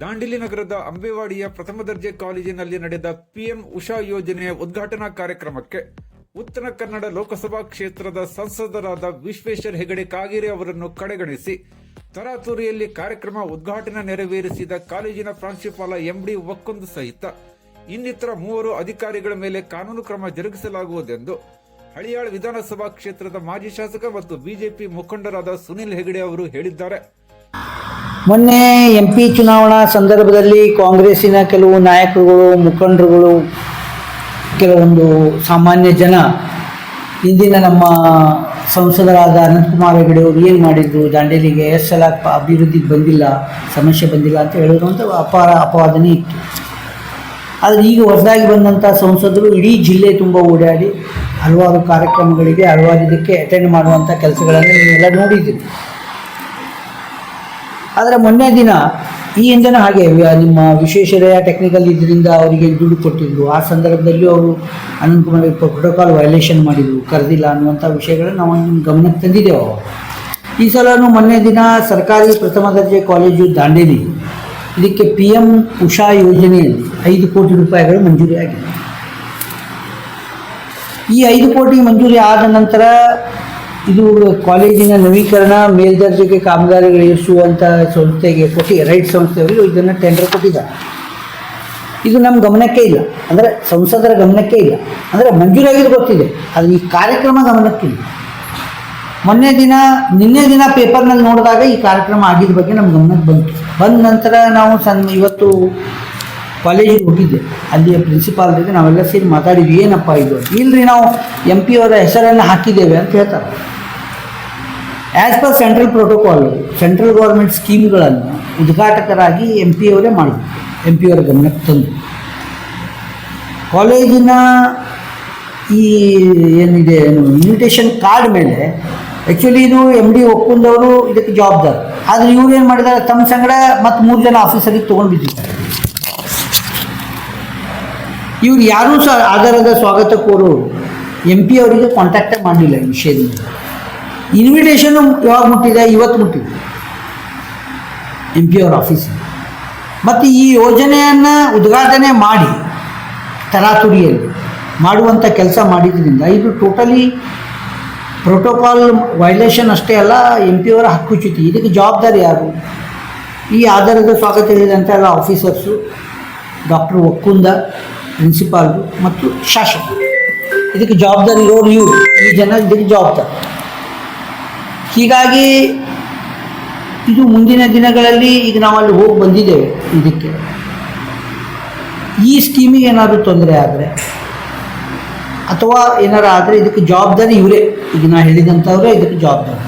ದಾಂಡೇಲಿ ನಗರದ ಅಂಬೇವಾಡಿಯ ಪ್ರಥಮ ದರ್ಜೆ ಕಾಲೇಜಿನಲ್ಲಿ ನಡೆದ ಪಿಎಂ ಉಷಾ ಯೋಜನೆಯ ಉದ್ಘಾಟನಾ ಕಾರ್ಯಕ್ರಮಕ್ಕೆ ಉತ್ತರ ಕನ್ನಡ ಲೋಕಸಭಾ ಕ್ಷೇತ್ರದ ಸಂಸದರಾದ ವಿಶ್ವೇಶ್ವರ ಹೆಗಡೆ ಕಾಗೇರಿ ಅವರನ್ನು ಕಡೆಗಣಿಸಿ ತರಾತುರಿಯಲ್ಲಿ ಕಾರ್ಯಕ್ರಮ ಉದ್ಘಾಟನಾ ನೆರವೇರಿಸಿದ ಕಾಲೇಜಿನ ಪ್ರಾಂಶುಪಾಲ ಎಂಡಿ ಒಕ್ಕೊಂದು ಸಹಿತ ಇನ್ನಿತರ 3 ಅಧಿಕಾರಿಗಳ ಮೇಲೆ ಕಾನೂನು ಕ್ರಮ ಜರುಗಿಸಲಾಗುವುದೆಂದು ಹಳಿಯಾಳ ವಿಧಾನಸಭಾ ಕ್ಷೇತ್ರದ ಮಾಜಿ ಶಾಸಕ ಮತ್ತು ಬಿಜೆಪಿ ಮುಖಂಡರಾದ ಸುನಿಲ್ ಹೆಗಡೆ ಅವರು ಹೇಳಿದ್ದಾರೆ. ಮೊನ್ನೆ MP ಚುನಾವಣಾ ಸಂದರ್ಭದಲ್ಲಿ ಕಾಂಗ್ರೆಸ್ಸಿನ ಕೆಲವು ನಾಯಕರುಗಳು, ಮುಖಂಡರುಗಳು, ಕೆಲವೊಂದು ಸಾಮಾನ್ಯ ಜನ ಇಂದಿನ ನಮ್ಮ ಸಂಸದರಾದ ಅನಂತಕುಮಾರ್ ಹೆಗಡೆ ಅವರು ಏನು ಮಾಡಿದ್ರು, ದಾಂಡೇಲಿಗೆ ಎಷ್ಟು ಸಲ ಅಭಿವೃದ್ಧಿಗೆ ಬಂದಿಲ್ಲ, ಸಮಸ್ಯೆ ಬಂದಿಲ್ಲ ಅಂತ ಹೇಳಿರುವಂಥ ಅಪವಾದನೆ ಇತ್ತು. ಆದರೆ ಈಗ ಹೊಸದಾಗಿ ಬಂದಂಥ ಸಂಸದರು ಇಡೀ ಜಿಲ್ಲೆ ತುಂಬ ಓಡಾಡಿ ಹಲವಾರು ಕಾರ್ಯಕ್ರಮಗಳಿಗೆ ಹಲವಾರು ಇದಕ್ಕೆ ಅಟೆಂಡ್ ಮಾಡುವಂಥ ಕೆಲಸಗಳನ್ನು ನೀವೆಲ್ಲ ನೋಡಿದ್ದೀರಿ. ಆದರೆ ಮೊನ್ನೆ ದಿನ ಈ ಹಿಂದೆನೂ ಹಾಗೆ ನಿಮ್ಮ ವಿಶ್ವೇಶ್ವರಯ್ಯ ಟೆಕ್ನಿಕಲ್ ಇದರಿಂದ ಅವರಿಗೆ ದುಡ್ಡು ಕೊಟ್ಟಿದ್ರು. ಆ ಸಂದರ್ಭದಲ್ಲಿ ಅವರು ಅನಂತಕುಮಾರ್ ಪ್ರೋಟೋಕಾಲ್ ವೈಲೇಷನ್ ಮಾಡಿದರು, ಕರೆದಿಲ್ಲ ಅನ್ನುವಂಥ ವಿಷಯಗಳನ್ನು ನಾವು ನಿಮ್ಮ ಗಮನಕ್ಕೆ ತಂದಿದ್ದೇವೆ. ಈ ಸಲನೂ ಮೊನ್ನೆ ದಿನ ಸರ್ಕಾರಿ ಪ್ರಥಮ ದರ್ಜೆ ಕಾಲೇಜು ದಾಂಡೇಲಿ ಇದಕ್ಕೆ PM ಉಷಾ ಯೋಜನೆಯಲ್ಲಿ 5 ಕೋಟಿ ರೂಪಾಯಿಗಳು ಮಂಜೂರಿ ಆಗಿದೆ. ಈ 5 ಕೋಟಿ ಮಂಜೂರಿ ಆದ ನಂತರ ಇದು ಕಾಲೇಜಿನ ನವೀಕರಣ ಮೇಲ್ದರ್ಜೆಗೆ ಕಾಮಗಾರಿಗಳು ಇರಿಸುವಂಥ ಸಂಸ್ಥೆಗೆ ಕೊಟ್ಟು ರೈಟ್ ಸಂಸ್ಥೆಯವರು ಇದನ್ನು ಟೆಂಡರ್ ಕೊಟ್ಟಿದ್ದಾರೆ. ಇದು ನಮ್ಮ ಗಮನಕ್ಕೆ ಇಲ್ಲ, ಅಂದರೆ ಸಂಸದರ ಗಮನಕ್ಕೆ ಇಲ್ಲ, ಅಂದರೆ ಮಂಜೂರಾಗಿದ್ದು ಗೊತ್ತಿದೆ, ಅದು ಈ ಕಾರ್ಯಕ್ರಮ ಗಮನಕ್ಕಿಲ್ಲ. ನಿನ್ನೆ ದಿನ ಪೇಪರ್ನಲ್ಲಿ ನೋಡಿದಾಗ ಈ ಕಾರ್ಯಕ್ರಮ ಆಗಿದ್ದ ಬಗ್ಗೆ ನಮ್ಮ ಗಮನಕ್ಕೆ ಬಂದ ನಂತರ ನಾವು ಇವತ್ತು ಕಾಲೇಜಿಗೆ ಹೋಗಿದ್ದೆ. ಅಲ್ಲಿಯ ಪ್ರಿನ್ಸಿಪಾಲ್ ಜೊತೆ ನಾವೆಲ್ಲ ಸೇರಿ ಮಾತಾಡಿದ್ವಿ, ಏನಪ್ಪ ಇದು ಇಲ್ಲರಿ ನಾವು MP ಅವರ ಹೆಸರನ್ನು ಹಾಕಿದ್ದೇವೆ ಅಂತ ಹೇಳ್ತಾರೆ. As per central protocol central government ಸ್ಕೀಮ್ಗಳನ್ನು ಉದ್ಘಾಟಕರಾಗಿ MP ಅವರೇ ಮಾಡಬೇಕು. MP ಅವರ ಗಮನಕ್ಕೆ ತಂದು ಕಾಲೇಜಿನ ಈ ಏನಿದೆ ಇನ್ವಿಟೇಷನ್ ಕಾರ್ಡ್ ಮೇಲೆ ಆ್ಯಕ್ಚುಲಿ ಇದು MD ಒಕ್ಕುಂದವರು ಇದಕ್ಕೆ ಜವಾಬ್ದಾರಿ. ಆದರೆ ಇವ್ರು ಏನು ಮಾಡಿದ್ದಾರೆ, ತಮ್ಮ ಸಂಗಡ ಮತ್ತು 3 ಜನ ಆಫೀಸರಿಗೆ ತೊಗೊಂಡು ಬಿದ್ದಿದ್ದಾರೆ. ಇವ್ರು ಯಾರೂ ಸಹ ಆಧಾರದ ಸ್ವಾಗತ ಕೋರು MP ಅವರಿಗೆ ಕಾಂಟ್ಯಾಕ್ಟೇ ಮಾಡಲಿಲ್ಲ ಈ ವಿಷಯದಿಂದ. ಇನ್ವಿಟೇಷನ್ನು ಯಾವಾಗ ಮುಟ್ಟಿದೆ, ಇವತ್ತು ಮುಟ್ಟಿದೆ MP ಅವರ ಆಫೀಸಿಗೆ. ಮತ್ತು ಈ ಯೋಜನೆಯನ್ನು ಉದ್ಘಾಟನೆ ಮಾಡಿ ತರಾತುರಿಯಲ್ಲಿ ಮಾಡುವಂಥ ಕೆಲಸ ಮಾಡಿದ್ರಿಂದ ಇದು ಟೋಟಲಿ ಪ್ರೋಟೋಕಾಲ್ ವೈಲೇಷನ್ ಅಷ್ಟೇ ಅಲ್ಲ, MP ಅವರ ಹಕ್ಕುಚ್ಯುತಿ. ಇದಕ್ಕೆ ಜವಾಬ್ದಾರಿ ಯಾರು? ಈ ಆಧಾರದ ಸ್ವಾಗತ ಹೇಳಿದಂಥ ಎಲ್ಲ ಆಫೀಸರ್ಸು, ಡಾಕ್ಟರ್ ಒಕ್ಕುಂದ, ಪ್ರಿನ್ಸಿಪಾಲ್ರು ಮತ್ತು ಶಾಸಕರು. ಇದಕ್ಕೆ ಜವಾಬ್ದಾರಿ ಇರೋರು ಇವರು, ಈ ಜನ ಇದಕ್ಕೆ ಜವಾಬ್ದಾರಿ. ಹೀಗಾಗಿ ಇದು ಮುಂದಿನ ದಿನಗಳಲ್ಲಿ ಈಗ ನಾವು ಅಲ್ಲಿ ಹೋಗಿ ಬಂದಿದ್ದೇವೆ. ಇದಕ್ಕೆ ಈ ಸ್ಕೀಮಿಗೆ ಏನಾದರೂ ತೊಂದರೆ ಆದರೆ ಅಥವಾ ಏನಾರು ಆದರೆ ಇದಕ್ಕೆ ಜವಾಬ್ದಾರಿ ಇವರೇ, ಈಗ ನಾ ಹೇಳಿದಂಥವರೇ ಇದಕ್ಕೆ ಜವಾಬ್ದಾರಿ.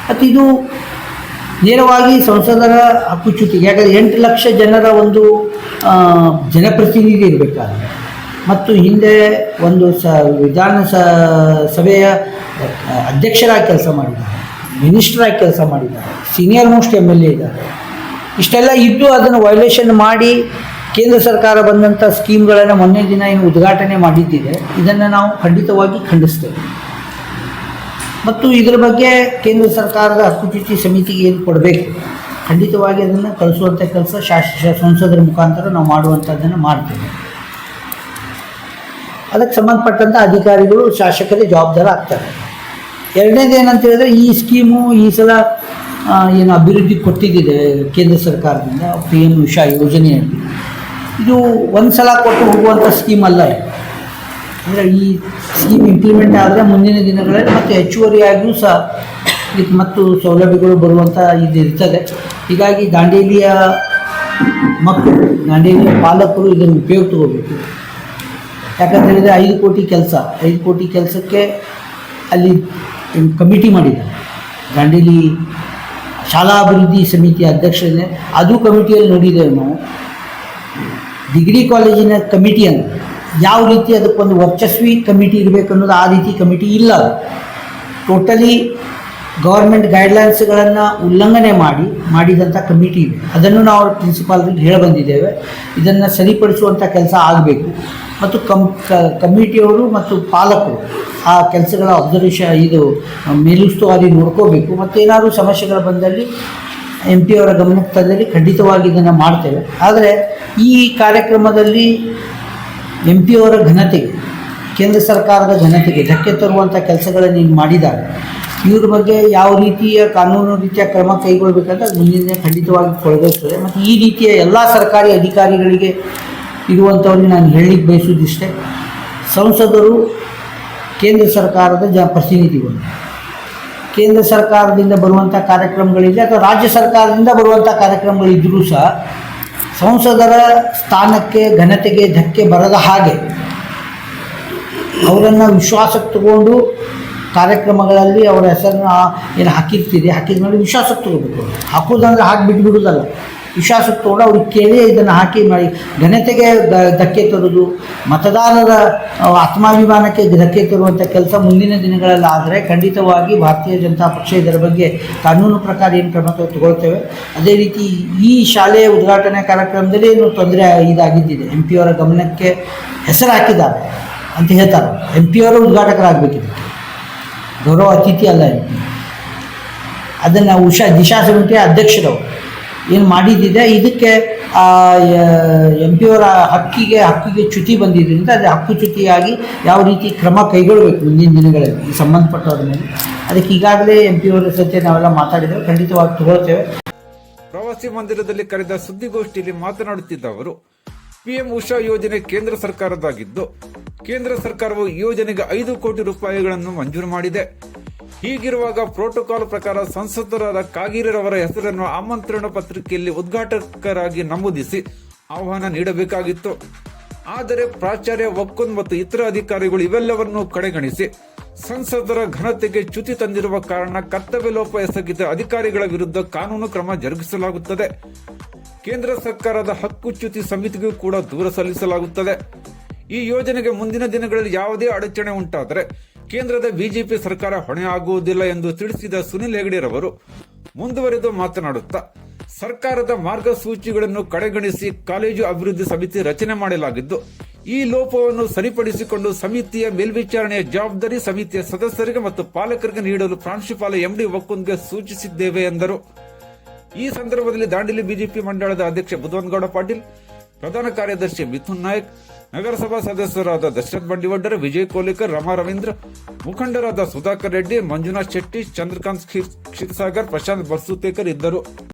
ಮತ್ತು ಇದು ನೇರವಾಗಿ ಸಂಸದರ ಹಕ್ಕುಚ್ಯುತಿಗೆ, ಯಾಕಂದರೆ 8 ಲಕ್ಷ ಜನರ ಒಂದು ಜನಪ್ರತಿನಿಧಿ ಇರಬೇಕಾದ್ರೆ, ಮತ್ತು ಹಿಂದೆ ಒಂದು ವಿಧಾನಸಭೆಯ ಅಧ್ಯಕ್ಷರಾಗಿ ಕೆಲಸ ಮಾಡಿದ್ದಾರೆ, ಮಿನಿಸ್ಟ್ರಾಗಿ ಕೆಲಸ ಮಾಡಿದ್ದಾರೆ, ಸೀನಿಯರ್ ಮೋಸ್ಟ್ MLA ಇದ್ದಾರೆ. ಇಷ್ಟೆಲ್ಲ ಇದ್ದು ಅದನ್ನು ವೈಲೇಷನ್ ಮಾಡಿ ಕೇಂದ್ರ ಸರ್ಕಾರ ಬಂದಂಥ ಸ್ಕೀಮ್ಗಳನ್ನು ಮೊನ್ನೆ ದಿನ ಏನು ಉದ್ಘಾಟನೆ ಮಾಡಿದ್ದಿದೆ, ಇದನ್ನು ನಾವು ಖಂಡಿತವಾಗಿ ಖಂಡಿಸ್ತೇವೆ. ಮತ್ತು ಇದರ ಬಗ್ಗೆ ಕೇಂದ್ರ ಸರ್ಕಾರದ ಹಕ್ಕುಚ್ಯುತಿ ಸಮಿತಿಗೆ ಏನು ಕೊಡಬೇಕು, ಖಂಡಿತವಾಗಿ ಅದನ್ನು ಕಳಿಸುವಂಥ ಕೆಲಸ ಸಂಸದರ ಮುಖಾಂತರ ನಾವು ಮಾಡುವಂಥದ್ದನ್ನು ಮಾಡ್ತೇವೆ. ಅದಕ್ಕೆ ಸಂಬಂಧಪಟ್ಟಂಥ ಅಧಿಕಾರಿಗಳು, ಶಾಸಕರೇ ಜವಾಬ್ದಾರ ಆಗ್ತಾರೆ. ಎರಡನೇದು ಏನಂತ ಹೇಳಿದ್ರೆ, ಈ ಸ್ಕೀಮು ಈ ಸಲ ಏನು ಅಭಿವೃದ್ಧಿ ಕೊಟ್ಟಿದ್ದಿದೆ ಕೇಂದ್ರ ಸರ್ಕಾರದಿಂದ PM ಉಷಾ ಯೋಜನೆಯಲ್ಲಿ, ಇದು ಒಂದು ಸಲ ಕೊಟ್ಟು ಹೋಗುವಂಥ ಸ್ಕೀಮ್ ಅಲ್ಲ. ಅಂದರೆ ಈ ಸ್ಕೀಮ್ ಇಂಪ್ಲಿಮೆಂಟ್ ಆದರೆ ಮುಂದಿನ ದಿನಗಳಲ್ಲಿ ಮತ್ತು ಹೆಚ್ಚುವರಿಯಾಗಿಯೂ ಸಹ ಇದಕ್ಕೆ ಮತ್ತು ಸೌಲಭ್ಯಗಳು ಬರುವಂಥ ಇದು ಇರ್ತದೆ. ಹೀಗಾಗಿ ದಾಂಡೇಲಿಯ ಮಕ್ಕಳು, ದಾಂಡೇಲಿಯ ಪಾಲಕರು ಇದನ್ನು ಉಪಯೋಗ ತಗೋಬೇಕು. ಯಾಕಂತ ಹೇಳಿದರೆ 5 ಕೋಟಿ ಕೆಲಸಕ್ಕೆ ಅಲ್ಲಿ ಕಮಿಟಿ ಮಾಡಿದ್ದಾರೆ. ದಾಂಡೇಲಿ ಶಾಲಾ ಅಭಿವೃದ್ಧಿ ಸಮಿತಿ ಅಧ್ಯಕ್ಷರೇ, ಅದು ಕಮಿಟಿಯಲ್ಲಿ ನೋಡಿದ್ದೇವೆ ನಾವು. ಡಿಗ್ರಿ ಕಾಲೇಜಿನ ಕಮಿಟಿಯನ್ನು ಯಾವ ರೀತಿ ಅದಕ್ಕೊಂದು ವರ್ಚಸ್ವಿ ಕಮಿಟಿ ಇರಬೇಕು ಅನ್ನೋದು ಆ ರೀತಿ ಕಮಿಟಿ ಇಲ್ಲ. ಟೋಟಲಿ ಗೌರ್ಮೆಂಟ್ ಗೈಡ್ಲೈನ್ಸ್ಗಳನ್ನು ಉಲ್ಲಂಘನೆ ಮಾಡಿದಂಥ ಕಮಿಟಿ ಇದೆ. ಅದನ್ನು ನಾವು ಪ್ರಿನ್ಸಿಪಾಲ್ರಿಗೆ ಹೇಳಿ ಬಂದಿದ್ದೇವೆ. ಇದನ್ನು ಸರಿಪಡಿಸುವಂಥ ಕೆಲಸ ಆಗಬೇಕು. ಮತ್ತು ಕಮಿಟಿಯವರು ಮತ್ತು ಪಾಲಕರು ಆ ಕೆಲಸಗಳ ಅಬ್ಸರ್ವೇಷನ್, ಇದು ಮೇಲುಸ್ತುವಾರಿ ನೋಡ್ಕೋಬೇಕು. ಮತ್ತು ಏನಾದರೂ ಸಮಸ್ಯೆಗಳು ಬಂದಲ್ಲಿ ಎಂ ಪಿ ಅವರ ಗಮನಕ್ಕೆ ತಂದಲ್ಲಿ ಖಂಡಿತವಾಗಿ ಇದನ್ನು ಮಾಡ್ತೇವೆ. ಆದರೆ ಈ ಕಾರ್ಯಕ್ರಮದಲ್ಲಿ ಎಂ ಪಿ ಅವರ ಘನತೆಗೆ, ಕೇಂದ್ರ ಸರ್ಕಾರದ ಘನತೆಗೆ ಧಕ್ಕೆ ತರುವಂಥ ಕೆಲಸಗಳನ್ನು ಈಗ ಮಾಡಿದ್ದಾರೆ. ಇವ್ರ ಬಗ್ಗೆ ಯಾವ ರೀತಿಯ ಕಾನೂನು ರೀತಿಯ ಕ್ರಮ ಕೈಗೊಳ್ಳಬೇಕಂತ ಮುಂದಿನ ಖಂಡಿತವಾಗಿ ಕೊಡಬೇಕಾಗ್ತದೆ. ಮತ್ತು ಈ ರೀತಿಯ ಎಲ್ಲ ಸರ್ಕಾರಿ ಅಧಿಕಾರಿಗಳಿಗೆ ಇರುವಂಥವ್ರಿಗೆ ನಾನು ಹೇಳಲಿಕ್ಕೆ ಬಯಸೋದಿಷ್ಟೇ, ಸಂಸದರು ಕೇಂದ್ರ ಸರ್ಕಾರದ ಪ್ರತಿನಿಧಿಗಳು. ಕೇಂದ್ರ ಸರ್ಕಾರದಿಂದ ಬರುವಂಥ ಕಾರ್ಯಕ್ರಮಗಳಿದೆ ಅಥವಾ ರಾಜ್ಯ ಸರ್ಕಾರದಿಂದ ಬರುವಂಥ ಕಾರ್ಯಕ್ರಮಗಳಿದ್ದರೂ ಸಹ ಸಂಸದರ ಸ್ಥಾನಕ್ಕೆ ಘನತೆಗೆ ಧಕ್ಕೆ ಬರದ ಹಾಗೆ ಅವರನ್ನು ವಿಶ್ವಾಸಕ್ಕೆ ತಗೊಂಡು ಕಾರ್ಯಕ್ರಮಗಳಲ್ಲಿ ಅವರ ಹೆಸರನ್ನು ಏನು ಹಾಕಿದ ಮೇಲೆ ವಿಶ್ವಾಸಕ್ಕೆ ತಗೋಬೇಕು. ಹಾಕೋದಂದ್ರೆ ಹಾಕಿ ಬಿಟ್ಬಿಡೋದಲ್ಲ, ವಿಶ್ವಾಸಕ್ಕೆ ತಗೊಂಡು ಅವ್ರಿಗೆ ಕೇಳಿ ಇದನ್ನು ಹಾಕಿ ಮಾಡಿ ಘನತೆಗೆ ಧಕ್ಕೆ ತರೋದು, ಮತದಾರರ ಆತ್ಮಾಭಿಮಾನಕ್ಕೆ ಧಕ್ಕೆ ತರುವಂಥ ಕೆಲಸ ಮುಂದಿನ ದಿನಗಳಲ್ಲಿ ಆದರೆ ಖಂಡಿತವಾಗಿ ಭಾರತೀಯ ಜನತಾ ಪಕ್ಷ ಇದರ ಬಗ್ಗೆ ಕಾನೂನು ಪ್ರಕಾರ ಏನು ಕ್ರಮ ತಗೊಳ್ತೇವೆ. ಅದೇ ರೀತಿ ಈ ಶಾಲೆಯ ಉದ್ಘಾಟನೆ ಕಾರ್ಯಕ್ರಮದಲ್ಲಿ ಏನು ತೊಂದರೆ ಇದಾಗಿದ್ದಿದೆ, ಎಂ ಪಿ ಅವರ ಗಮನಕ್ಕೆ ಹೆಸರು ಹಾಕಿದ್ದಾರೆ ಅಂತ ಹೇಳ್ತಾರೆ. ಎಂ ಪಿ ಅವರ ಉದ್ಘಾಟಕರಾಗಬೇಕಿದೆ, ಗೌರವ ಅತಿಥಿ ಅಲ್ಲ ಎಂ ಪಿ. ಅದನ್ನು ದಿಶಾ ಸಮಿತಿಯ ಅಧ್ಯಕ್ಷರವರು ಏನು ಮಾಡಿದ್ದಿದೆ, ಇದಕ್ಕೆ ಎಂ ಪಿ ಅವರ ಹಕ್ಕಿಗೆ ಚ್ಯುತಿ ಬಂದಿದ್ದರಿಂದ ಅದು ಹಕ್ಕುಚ್ಯುತಿಯಾಗಿ ಯಾವ ರೀತಿ ಕ್ರಮ ಕೈಗೊಳ್ಳಬೇಕು ಮುಂದಿನ ದಿನಗಳಲ್ಲಿ ಈ ಸಂಬಂಧಪಟ್ಟವ್ರ ಮೇಲೆ, ಅದಕ್ಕೆ ಈಗಾಗಲೇ ಎಂ ಪಿ ಅವರ ಜೊತೆ ನಾವೆಲ್ಲ ಮಾತಾಡಿದ್ದೇವೆ, ಖಂಡಿತವಾಗಿ ತಗೊಳ್ತೇವೆ. ಪ್ರವಾಸಿ ಮಂದಿರದಲ್ಲಿ ಕರೆದ ಸುದ್ದಿಗೋಷ್ಠಿಯಲ್ಲಿ ಮಾತನಾಡುತ್ತಿದ್ದ ಅವರು, ಪಿಎಂ ಉಷಾ ಯೋಜನೆ ಕೇಂದ್ರ ಸರ್ಕಾರದಾಗಿದ್ದು ಕೇಂದ್ರ ಸರ್ಕಾರವು ಈ ಯೋಜನೆಗೆ 5 ಕೋಟಿ ರೂಪಾಯಿಗಳನ್ನು ಮಂಜೂರು ಮಾಡಿದೆ. ಹೀಗಿರುವಾಗ ಪ್ರೋಟೋಕಾಲ್ ಪ್ರಕಾರ ಸಂಸದರಾದ ಕಾಗೇರಿರವರ ಹೆಸರನ್ನು ಆಮಂತ್ರಣ ಪತ್ರಿಕೆಯಲ್ಲಿ ಉದ್ಘಾಟಕರಾಗಿ ನಮೂದಿಸಿ ಆಹ್ವಾನ ನೀಡಬೇಕಾಗಿತ್ತು. ಆದರೆ ಪ್ರಾಚಾರ್ಯ ವಕ್ಕುನ್ ಮತ್ತು ಇತರ ಅಧಿಕಾರಿಗಳು ಇವೆಲ್ಲವನ್ನು ಕಡೆಗಣಿಸಿ ಸಂಸದರ ಘನತೆಗೆ ಚ್ಯುತಿ ತಂದಿರುವ ಕಾರಣ ಕರ್ತವ್ಯ ಲೋಪ ಎಸಗಿದ ಅಧಿಕಾರಿಗಳ ವಿರುದ್ಧ ಕಾನೂನು ಕ್ರಮ ಜರುಗಿಸಲಾಗುತ್ತದೆ. ಕೇಂದ್ರ ಸರ್ಕಾರದ ಹಕ್ಕುಚ್ಯುತಿ ಸಮಿತಿಗೂ ಕೂಡ ದೂರ ಸಲ್ಲಿಸಲಾಗುತ್ತದೆ. ಈ ಯೋಜನೆಗೆ ಮುಂದಿನ ದಿನಗಳಲ್ಲಿ ಯಾವುದೇ ಅಡಚಣೆ ಉಂಟಾದರೆ ಕೇಂದ್ರದ ಬಿಜೆಪಿ ಸರ್ಕಾರ ಹೊಣೆ ಆಗುವುದಿಲ್ಲ ಎಂದು ತಿಳಿಸಿದ ಸುನಿಲ್ ಹೆಗಡೆರವರು ಮುಂದುವರೆದು ಮಾತನಾಡುತ್ತಾ, ಸರ್ಕಾರದ ಮಾರ್ಗಸೂಚಿಗಳನ್ನು ಕಡೆಗಣಿಸಿ ಕಾಲೇಜು ಅಭಿವೃದ್ಧಿ ಸಮಿತಿ ರಚನೆ ಮಾಡಲಾಗಿದ್ದು ಈ ಲೋಪವನ್ನು ಸರಿಪಡಿಸಿಕೊಂಡು ಸಮಿತಿಯ ಮೇಲ್ವಿಚಾರಣೆಯ ಜವಾಬ್ದಾರಿ ಸಮಿತಿಯ ಸದಸ್ಯರಿಗೆ ಮತ್ತು ಪಾಲಕರಿಗೆ ನೀಡಲು ಪ್ರಾಂಶುಪಾಲ ಎಂಡಿ ವಕ್ಕುನ್ಗೆ ಸೂಚಿಸಿದ್ದೇವೆ ಎಂದರು. ಈ ಸಂದರ್ಭದಲ್ಲಿ ದಾಂಡೇಲಿ ಬಿಜೆಪಿ ಮಂಡಳದ ಅಧ್ಯಕ್ಷ ಬುಧವನಗೌಡ ಪಾಟೀಲ್, ಪ್ರಧಾನ ಕಾರ್ಯದರ್ಶಿ ಮಿಥುನ್ ನಾಯಕ್, ನಗರಸಭಾ ಸದಸ್ಯರಾದ ದಶರಥ್ ಬಂಡಿವಡ್ಡರ್, ವಿಜಯ್ ಕೋಲಿಕರ್, ರಮಾ ರವೀಂದ್ರ, ಮುಖಂಡರಾದ ಸುಧಾಕರ್ ರೆಡ್ಡಿ, ಮಂಜುನಾಥ್ ಶೆಟ್ಟಿ, ಚಂದ್ರಕಾಂತ್ ಕ್ಷೀರಸಾಗರ್, ಪ್ರಶಾಂತ್ ಬರ್ಸುತೇಕರ್ ಇದ್ದರು.